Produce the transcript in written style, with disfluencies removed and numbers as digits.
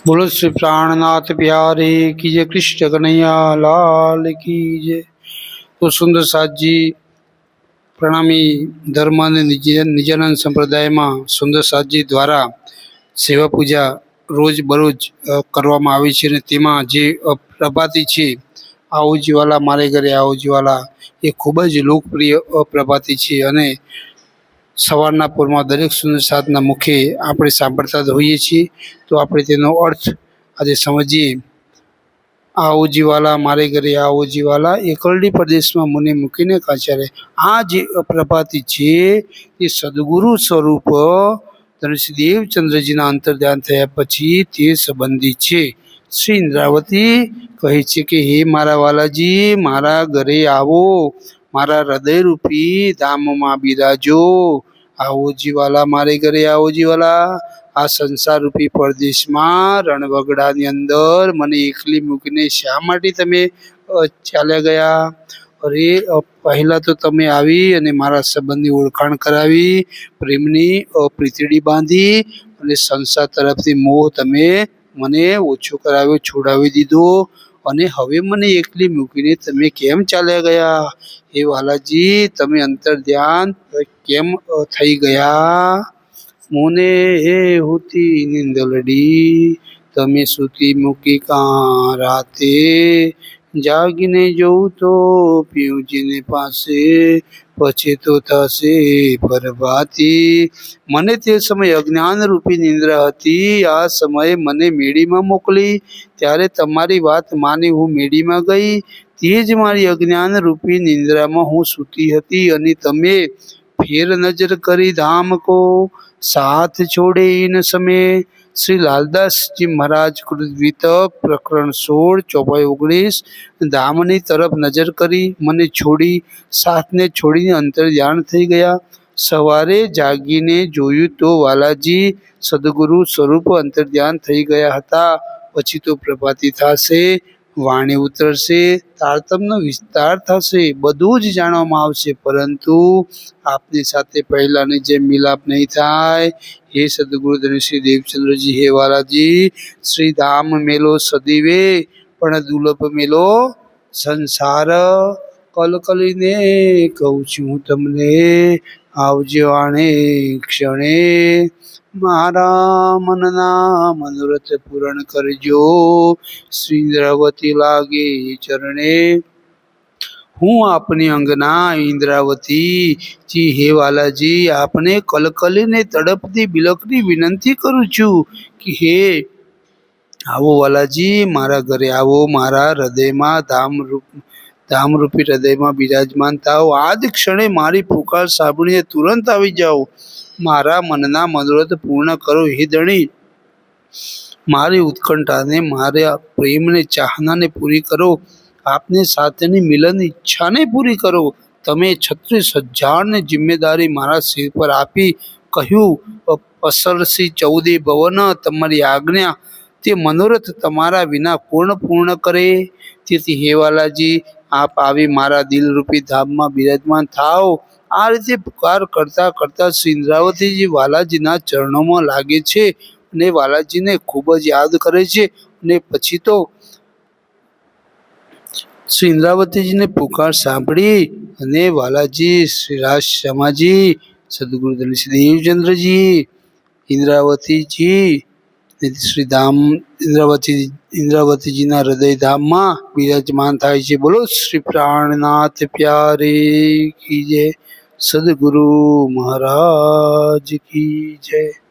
बोलो श्री प्राणनाथ प्यारे की जय, कृष्ण कन्हैया लाल की जय। तो सुंदर साथ जी प्रणामी धर्म અને નિજાનંદ સંપ્રદાયમાં સુંદર સાતજી દ્વારા સેવા પૂજા રોજ બરોજ કરવામાં આવે છે અને તેમાં જે પ્રભાતી છે આવો જીવાલા મારે ઘરે આવો જીવાલા એ ખૂબ જ લોકપ્રિય પ્રભાતી છે અને સવારના પૂરમાં દરેક સુંદર સાતના મુખે આપણે સાંભળતા જ હોઈએ છીએ। તો આપણે તેનો અર્થ આજે સમજીએ। આવો જીવાલા મારે ઘરે આવો જીવાલા એ કરડી પ્રદેશમાં મને મૂકીને કાચારે। આ જે પ્રભાતી છે એ સદગુરુ સ્વરૂપ ધનુષી દેવચંદ્રજીના અંતર્ધ્યાન થયા પછી તે સંબંધી છે। શ્રી ઇન્દ્રાવતી કહે છે કે હે મારા વાલાજી, મારા ઘરે આવો, મારા હૃદયરૂપી ધામમાં બિરાજો। આવો જીવાલા મારે ઘરે આવો જીવાલા આ સંસારરૂપી પરદેશમાં રણવગડાની અંદર મને એકલી મૂકીને શા માટે તમે ચાલ્યા ગયા? અરે પહેલાં તો તમે આવી અને મારા સંબંધની ઓળખાણ કરાવી, પ્રેમની પ્રીતિડી બાંધી અને સંસાર તરફથી મોહ તમે મને ઓછો કરાવ્યો, છોડાવી દીધો અને હવે મને એકલી મૂકીને તમે કેમ ચાલ્યા ગયા? હે વાલાજી, તમે અંતર્ધ્યાન કેમ થઈ ગયા? મોને એ હોતી નિંદલડી તમે સૂતી મૂકી કાં રાતે, જાગીને જોઉં તો પીઉજીને પાસે પછી તો થશે પ્રભાતી। મને તે સમય અજ્ઞાનરૂપી નિંદ્રા હતી। આ સમયે મને મેળીમાં મોકલી ત્યારે તમારી વાત માની હું મેળીમાં ગઈ। તે જ મારી અજ્ઞાનરૂપી નિંદ્રામાં હું સૂતી હતી અને તમે ફેર નજર કરી धाम को साथ छोड़े इन समय। श्री लालदास जी महाराज कृतवितक प्रकरण 16 चौपाई 19। धामनी तरफ नजर करी, मने छोड़ी, साथने छोड़ीने अंतर्ध्यान थई गया। सवारे जागीने जोयुं तो वालाजी सदगुरु स्वरूप अंतर्ध्यान थई गया हता। पछी तो प्रभाती थशे, वाणी उतरशे, तारतम्यनो विस्तार थशे, बधुं ज जाणवामां आवशे, परंतु आपनी साथे पहेलानी जेम मिलाप नहीं थाय। हे सदगुरु धनुषी देवचंद्रजी, हे वालाजी, श्री धाम मेलो सदीवे पण दुर्लभ मेलो संसार। कलकलीने कहूं छुं तमने आवजो आणे क्षणे। मारा मनना मनोरथ पूर्ण करजो, श्री इंद्रावती लागे चरणे। हूँ आपनी अंगना इंद्रावती जी, हे वालाजी, आपने कलकलीने तड़पती बिलकती विनंती करूँ छूं कि हे आवो वालाजी, मारा घरे आवो, मारा हृदयमां धामरूपी हृदयमां बिराजमान थाओ। आज क्षणे मारी पुकार सांभळीने तुरंत आवी जाओ। मारा मनना मनोरथ पूर्ण करो हे धणी। मारी उत्कंठाने, मारा प्रेमने, चाहनाने पूरी करो। आपने साथेनी मिलन इच्छाने पूरी करो। तमे 36,000 ने जिम्मेदारी मारा सिर पर आपी कहूं पसरसी 14 भवन तमारी आज्ञा ते मनोरथ तमारा विना कोण पूर्ण करे। तेथी हे वालाजी, आप आवी मारा दिल रूपी धाम में बिराजमान थाओ। आ रीते पुकार करता करता श्री इंद्रावतीजी वालाजीना चरणों में लागे छे અને વાલાજીને ખૂબ જ યાદ કરે છે અને પછી તો શ્રી ઇન્દ્રાવતીજીને પુકાર સાંભળી અને વાલાજી, શ્રી રાજ શ્યામાજી, સદગુરુ ધનુષી દેવચંદ્રજી, ઇન્દ્રાવતીજી શ્રી ધામ ઇન્દ્રાવતીજીના હૃદયધામમાં બિરાજમાન થાય છે। બોલો શ્રી પ્રાણનાથ પ્યારે કી જય, સદગુરુ મહારાજ की जय।